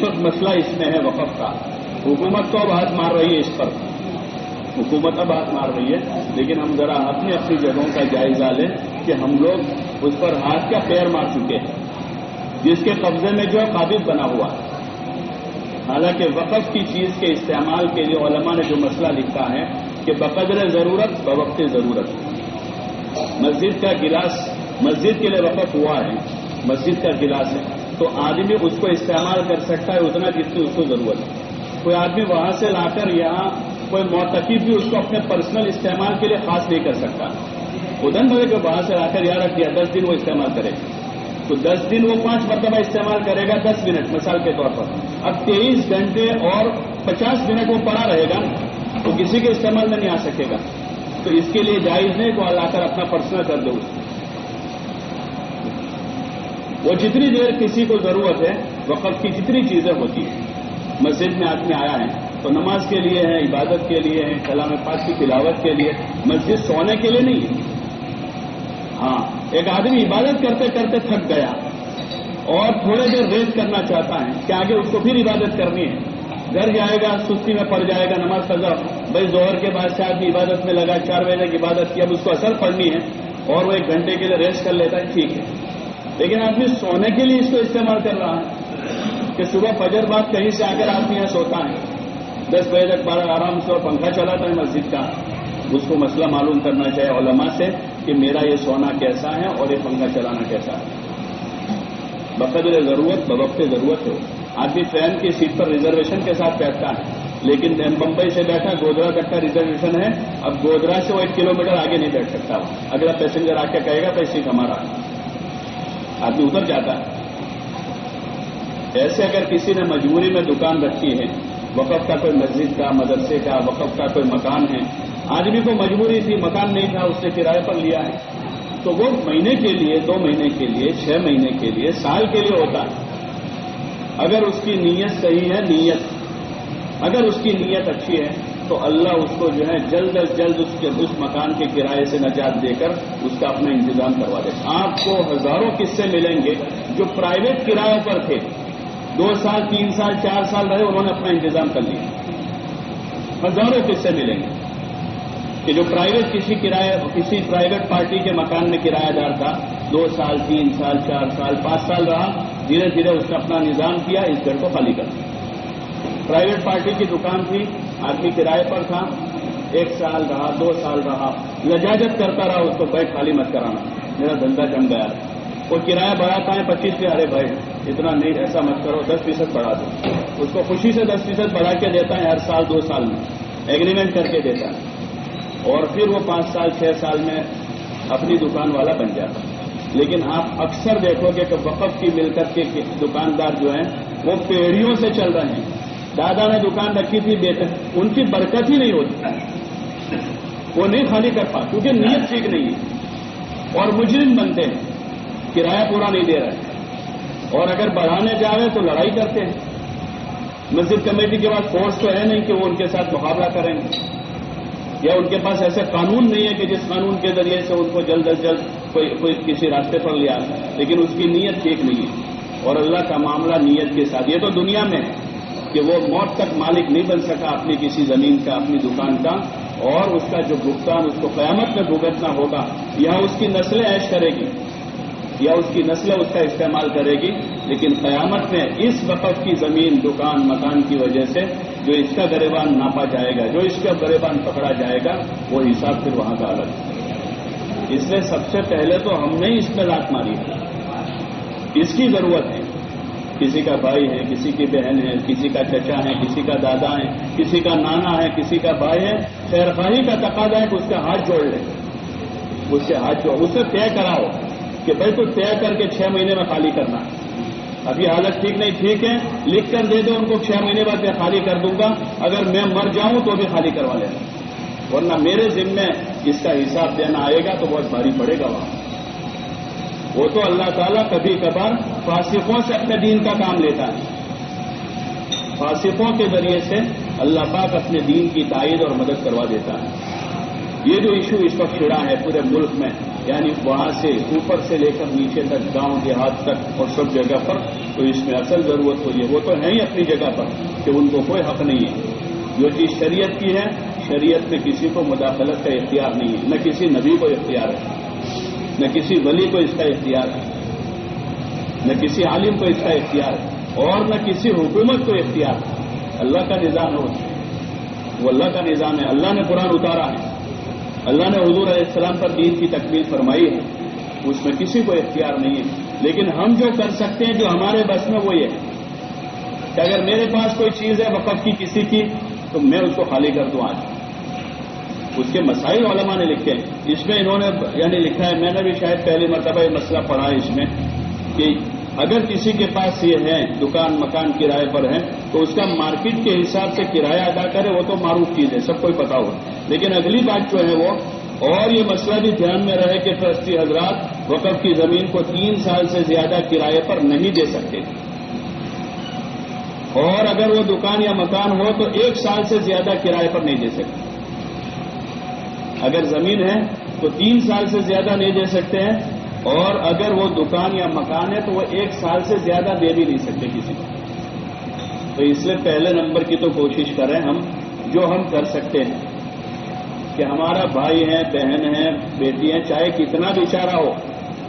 وقت مسئلہ اس میں ہے وقف کا. حکومت تو اب ہاتھ مار رہی ہے اس پر، حکومت اب ہاتھ مار رہی ہے، لیکن ہم ذرا اپنی اپنی جگہوں کا جائزہ لیں کہ ہم لوگ اس پر ہاتھ کا پیر مار چکے ہیں، جس کے قبضے میں جو ہے قابض بنا ہوا ہے. حالانکہ وقف کی چیز کے استعمال کے لیے علماء نے جو مسئلہ لکھا ہے کہ بقدر ضرورت بوقت ضرورت. مسجد کا گلاس مسجد کے لیے وقف ہوا ہے، مسجد کا گلاس ہے تو آدمی اس کو استعمال کر سکتا ہے اتنا جتنی اس کو ضرورت ہے. کوئی آدمی وہاں سے لا کر یہاں کوئی معتکف بھی اس کو اپنے پرسنل استعمال کے لیے خاص نہیں کر سکتا. ادھر بھلے کہ وہاں سے لا کر یہاں رکھ دیا 10 دن وہ استعمال کرے تو 10 دن وہ 5 مرتبہ استعمال کرے گا 10 منٹ مثال کے طور پر. اب 23 گھنٹے اور 50 منٹ وہ پڑا رہے گا تو کسی کے استعمال میں نہیں آ سکے گا. تو اس کے لیے جائز نہیں کہ لا کر اپنا پرسنل کر دو. وہ جتنی دیر کسی کو ضرورت ہے وقف کی جتنی چیزیں ہوتی ہیں. مسجد میں آدمی آیا ہے تو نماز کے لیے ہے، عبادت کے لیے ہے، کلام پاک کی تلاوت کے لیے. مسجد سونے کے لیے نہیں ہے. ہاں ایک آدمی عبادت کرتے کرتے تھک گیا اور تھوڑے دیر ریسٹ کرنا چاہتا ہے کہ آگے اس کو پھر عبادت کرنی ہے. گھر جائے گا سستی میں پڑ جائے گا، نماز قضا بھائی ظہر کے بعد سے آدمی عبادت میں لگا 4 بجے کی عبادت کی، اب اس کو اثر پڑنی ہے اور وہ 1 گھنٹے کے لیے ریسٹ کر لیتا ہے، ٹھیک ہے. لیکن آدمی سونے کے لیے اس کو استعمال کر رہا ہے کہ صبح فجر بعد کہیں سے آ کر آدمی یہاں سوتا ہے 10 بجے تک 12 آرام سے اور پنکھا چلاتا ہے مسجد کا. اس کو مسئلہ معلوم کرنا چاہیے علماء سے کہ میرا یہ سونا کیسا ہے اور یہ پنکھا چلانا کیسا ہے. بقدر ضرورت بوقت ضرورت ہو. آدمی ٹرین کی سیٹ پر ریزرویشن کے ساتھ بیٹھتا ہے، لیکن بمبئی سے بیٹھا گودرا تک کا ریزرویشن ہے، اب گودرا سے وہ 1 کلومیٹر آگے نہیں بیٹھ سکتا. اگلا پیسنجر آ کے کہے گا تو سیٹ ہمارا، آدمی اتر جاتا ہے. ایسے اگر کسی نے مجبوری میں دکان رکھی ہے، وقف کا کوئی مسجد کا مدرسے کا وقف کا کوئی مکان ہے، آدمی کو مجبوری تھی مکان نہیں تھا اس نے کرائے پر لیا ہے، تو وہ مہینے کے لیے 2 مہینے کے لیے 6 مہینے کے لیے سال کے لیے ہوتا ہے. اگر اس کی نیت صحیح ہے، اگر اس کی نیت اچھی ہے تو اللہ اس کو جو ہے جلد از جلد اس مکان کے کرائے سے نجات دے کر اس کا اپنا انتظام کروا دے. آپ کو ہزاروں قصے ملیں گے جو پرائیویٹ کرایوں پر تھے، 2 سال 3 سال 4 سال رہے، انہوں نے اپنا انتظام کر لیا. ہزاروں قصے ملیں گے کہ جو کسی پرائیویٹ پارٹی کے مکان میں کرایہ دار تھا، 2 سال 3 سال 4 سال 5 سال رہا، دھیرے دھیرے اس نے اپنا نظام کیا، اس گھر کو خالی کر دیا. پرائیویٹ پارٹی کی دکان تھی، آدمی کرائے پر تھا، 1 سال رہا 2 سال رہا، لجاجت کرتا رہا اس کو، بیٹھ خالی مت کرانا، میرا دھندا جم گیا. وہ کرایہ بڑھاتا ہے 25 سے، ارے بھائی اتنا نہیں، ایسا مت کرو، 10% بڑھا دو. اس کو خوشی سے 10% بڑھا کے دیتا ہے ہر سال 2 سال میں، ایگریمنٹ کر کے دیتا ہے. اور پھر وہ 5 سال 6 سال میں اپنی دکان والا بن جاتا ہے. لیکن آپ اکثر دیکھو گے کہ وقف کی ملکت کے دکاندار جو ہیں وہ پیڑھیوں سے چل رہے ہیں. دادا نے دکان رکھی تھی، بیٹے ان کی برکت ہی نہیں ہوتی، وہ نہیں خالی کر پاتے کیونکہ نیت ٹھیک نہیں ہے، اور مجرم بنتے ہیں، کرایہ پورا نہیں دے رہے، اور اگر بڑھانے جاوے تو لڑائی کرتے ہیں. مسجد کمیٹی کے پاس فورس تو ہے نہیں کہ وہ ان کے ساتھ مقابلہ کریں گے، یا ان کے پاس ایسے قانون نہیں ہے کہ جس قانون کے ذریعے سے ان کو جلد از جلد کوئی کسی راستے پر لے آئے. لیکن اس کی نیت ٹھیک نہیں ہے، اور اللہ کا معاملہ نیت کے ساتھ. یہ تو دنیا میں ہے کہ وہ موت تک مالک نہیں بن سکا اپنی کسی زمین کا، اپنی دکان کا، اور اس کا جو بھگتان اس کو قیامت میں بھگتنا ہوگا. یا اس کی نسلیں عیش کرے گی، یا اس کی نسلیں اس کا استعمال کرے گی، لیکن قیامت میں اس وقف کی زمین دکان مکان کی وجہ سے جو اس کا گریبان ناپا جائے گا، جو اس کا گریبان پکڑا جائے گا، وہ حساب پھر وہاں کا الگ ہے. اس لیے سب سے پہلے تو ہم نے اس میں لات ماری ہے. اس کی ضرورت ہے. کسی کا بھائی ہے، کسی کی بہن ہے، کسی کا چچا ہے، کسی کا دادا ہے، کسی کا نانا ہے، کسی کا بھائی ہے، خیر خواہی کا تقاضا ہے کہ اس کا ہاتھ جوڑ لے، اس سے ہاتھ جوڑ، اس سے طے کراؤ کہ بھائی تو طے کر کے 6 مہینے میں خالی کرنا. ابھی حالت ٹھیک نہیں، ٹھیک ہے، لکھ کر دے دو ان کو 6 مہینے بعد میں خالی کر دوں گا، اگر میں مر جاؤں تو بھی خالی کروا لینا، ورنہ میرے ذمے اس کا حساب دینا آئے گا تو بہت بھاری پڑے گا وہاں. وہ تو اللہ تعالیٰ کبھی کبھار فاسقوں سے اپنے دین کا کام لیتا ہے. فاسقوں کے ذریعے سے اللہ پاک اپنے دین کی تائید اور مدد کروا دیتا ہے. یہ جو ایشو اس وقت چھڑا ہے پورے ملک میں یعنی وہاں سے اوپر سے لے کر نیچے تک گاؤں دیہات تک اور سب جگہ پر، تو اس میں اصل ضرورت ہوئی ہے. وہ تو ہیں ہی اپنی جگہ پر کہ ان کو کوئی حق نہیں ہے. جو چیز شریعت کی ہے، شریعت میں کسی کو مداخلت کا اختیار نہیں ہے، نہ کسی نبی کو اختیار ہے، نہ کسی ولی کو اس کا اختیار ہے، نہ کسی عالم کو اس کا اختیار ہے، اور نہ کسی حکومت کو اختیار ہے. اللہ کا نظام ہے، وہ اللہ کا نظام ہے. اللہ نے قرآن اتارا ہے، اللہ نے حضور علیہ السلام پر دین کی تکمیل فرمائی ہے، اس میں کسی کو اختیار نہیں ہے. لیکن ہم جو کر سکتے ہیں، جو ہمارے بس میں، وہ یہ ہے کہ اگر میرے پاس کوئی چیز ہے وقف کی کسی کی، تو میں اس کو خالی کر دوں. آج اس کے مسائل علماء نے لکھے ہیں. اس میں انہوں نے یعنی لکھا ہے، میں نے بھی شاید پہلی مرتبہ یہ مسئلہ پڑھا ہے اس میں، کہ اگر کسی کے پاس یہ ہے دکان مکان کرائے پر ہے، تو اس کا مارکیٹ کے حساب سے کرایہ ادا کرے، وہ تو معروف چیز ہے، سب کو پتا ہو. لیکن اگلی بات جو ہے وہ، اور یہ مسئلہ بھی دھیان میں رہے کہ ٹرسٹی حضرات وقف کی زمین کو 3 سال سے زیادہ کرائے پر نہیں دے سکتے، اور اگر وہ دکان یا مکان ہو تو 1 سال سے زیادہ کرائے پر نہیں دے سکتے. اگر زمین ہے تو 3 سال سے زیادہ نہیں دے سکتے ہیں، اور اگر وہ دکان یا مکان ہے تو وہ 1 سال سے زیادہ دے بھی نہیں سکتے کسی کو. تو اس لیے پہلے نمبر کی تو کوشش کریں ہم، جو ہم کر سکتے ہیں کہ ہمارا بھائی ہے، بہن ہے، بیٹی ہے، چاہے کتنا بیچارہ ہو،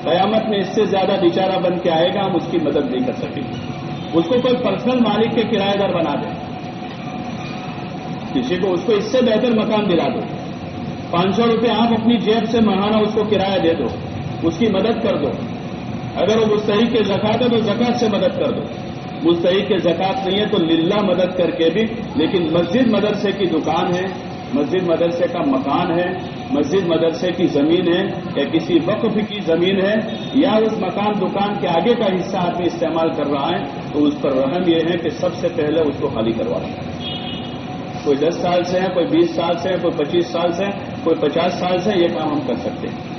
قیامت میں اس سے زیادہ بیچارہ بن کے آئے گا، ہم اس کی مدد نہیں کر سکیں گے. اس کو کوئی پرسنل مالک کے کرایہ دار بنا دے، کسی کو اس کو اس سے بہتر مکان دلا دو، 500 روپے آپ اپنی جیب سے ماہانہ اس کو کرایہ دے دو، اس کی مدد کر دو. اگر وہ مستحق کے زکات ہے تو زکات سے مدد کر دو، مستحق کے زکات نہیں ہے تو للہ مدد کر کے بھی. لیکن مسجد مدرسے کی دکان ہے، مسجد مدرسے کا مکان ہے، مسجد مدرسے کی زمین ہے، یا کسی وقف کی زمین ہے، یا اس مکان دکان کے آگے کا حصہ آدمی استعمال کر رہا ہے، تو اس پر رحم یہ ہے کہ سب سے پہلے اس کو خالی کروا دیں. کوئی 10 سال سے ہے، کوئی 20 سال سے ہے، کوئی 25 سال سے ہے، کوئی 50 سال سے، یہ کام ہم کر سکتے ہیں.